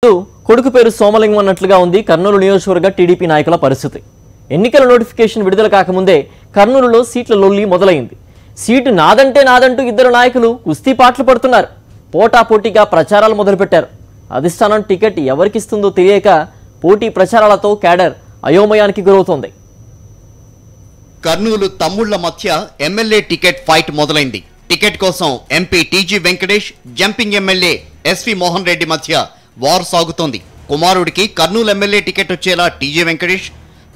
కొడుకు పేరు సోమలింగం అన్నట్లుగా ఉంది కర్నూలు నియోజకవర్గ టీడీపీ నాయకుల పరిస్థితి. ఎన్నికల నోటిఫికేషన్ విడుదల కాకముందే కర్నూలులో సీట్ల లొల్లి మొదలైంది. సీటు నాదంటే నాదంటూ ఇద్దరు నాయకులు కుస్తీ పాటలు పడుతున్నారు. పోటాపోటీగా ప్రచారాలు మొదలుపెట్టారు. అధిష్టానం టికెట్ ఎవరికిస్తుందో తెలియక పోటీ ప్రచారాలతో క్యాడర్ అయోమయానికి గురవుతోంది. కర్నూలు తమ్ముళ్ల మధ్య ఎమ్మెల్యే టికెట్ ఫైట్ మొదలైంది. టికెట్ కోసం MP TG Venkatesh, jumping MLA SV Mohan Reddy మధ్య వార్ సాగుతోంది. కుమారుడికి కర్నూలు ఎమ్మెల్యే టికెట్ వచ్చేలా టీజీ వెంకటేష్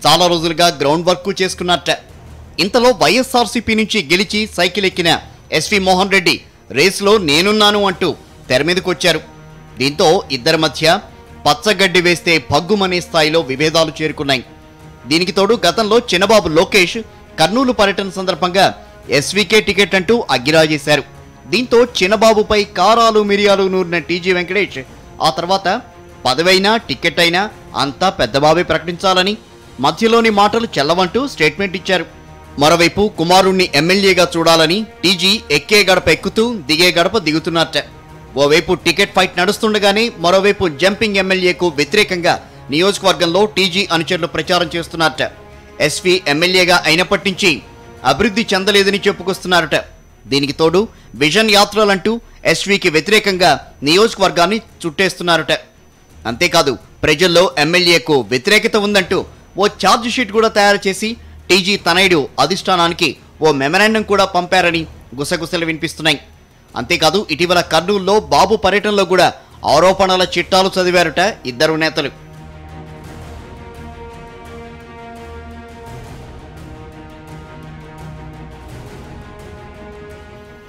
చాలా రోజులుగా గ్రౌండ్ వర్క్ చేసుకున్నట్ట. ఇంతలో వైఎస్ఆర్సీపీ నుంచి గెలిచి సైకిల్ ఎక్కిన ఎస్వి మోహన్ రెడ్డి రేసులో నేనున్నాను అంటూ తెర మీదకొచ్చారు. దీంతో ఇద్దరి మధ్య పచ్చగడ్డి వేస్తే పగ్గుమనే స్థాయిలో విభేదాలు చేరుకున్నాయి. దీనికి తోడు గతంలో చిన్నబాబు లోకేష్ కర్నూలు పర్యటన సందర్భంగా ఎస్వీకే టికెట్ అంటూ అగ్గిరాజేశారు. దీంతో చిన్నబాబుపై కారాలు మిరియాలు నూరిన టీజీ వెంకటేష్ ఆ తర్వాత పదవైనా టికెట్ అయినా అంతా పెద్దబాబే ప్రకటించాలని, మధ్యలోని మాటలు చెల్లవంటూ స్టేట్మెంట్ ఇచ్చారు. మరోవైపు కుమారుణ్ణి ఎమ్మెల్యేగా చూడాలని టీజీ ఎక్కే గడప ఎక్కుతూ దిగే గడప దిగుతున్నట్ట. ఓవైపు టికెట్ ఫైట్ నడుస్తుండగానే మరోవైపు జంపింగ్ ఎమ్మెల్యేకు వ్యతిరేకంగా నియోజకవర్గంలో టీజీ అనుచరులు ప్రచారం చేస్తున్నారట. ఎస్వి ఎమ్మెల్యేగా అయినప్పటి నుంచి అభివృద్ధి చెందలేదని చెప్పుకొస్తున్నారట. దీనికి తోడు విజన్ యాత్రలంటూ ఎస్వికి వ్యతిరేకంగా నియోజకవర్గాన్ని చుట్టేస్తున్నారట. అంతేకాదు ప్రజల్లో ఎమ్మెల్యేకు వ్యతిరేకత ఉందంటూ ఓ ఛార్జ్ షీట్ కూడా తయారు చేసి టీజీ తనయుడు అధిష్టానానికి ఓ మెమరాండం కూడా పంపారని గుసగుసలు వినిపిస్తున్నాయి. అంతేకాదు ఇటీవల కర్నూలులో బాబు పర్యటనలో కూడా ఆరోపణల చిట్టాలు చదివారట ఇద్దరు నేతలు.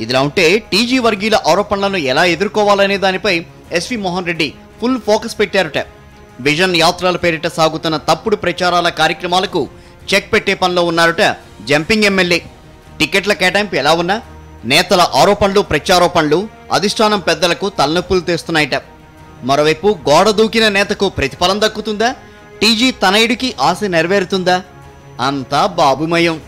ఇదిలా ఉంటే టీజీ వర్గీయుల ఆరోపణలను ఎలా ఎదుర్కోవాలనే దానిపై SV Mohan Reddy full focus పెట్టారట. విజన్ యాత్రల పేరిట సాగుతున్న తప్పుడు ప్రచారాల కార్యక్రమాలకు చెక్ పెట్టే పనిలో ఉన్నారట జంపింగ్ ఎమ్మెల్యే. టికెట్ల కేటాయింపు ఎలా ఉన్నా నేతల ఆరోపణలు ప్రత్యారోపణలు అధిష్టానం పెద్దలకు తలనొప్పులు తెస్తున్నాయట. మరోవైపు గోడ దూకిన నేతకు ప్రతిఫలం దక్కుతుందా? టీజీ తనయుడికి ఆశ నెరవేరుతుందా? అంతా బాబుమయం.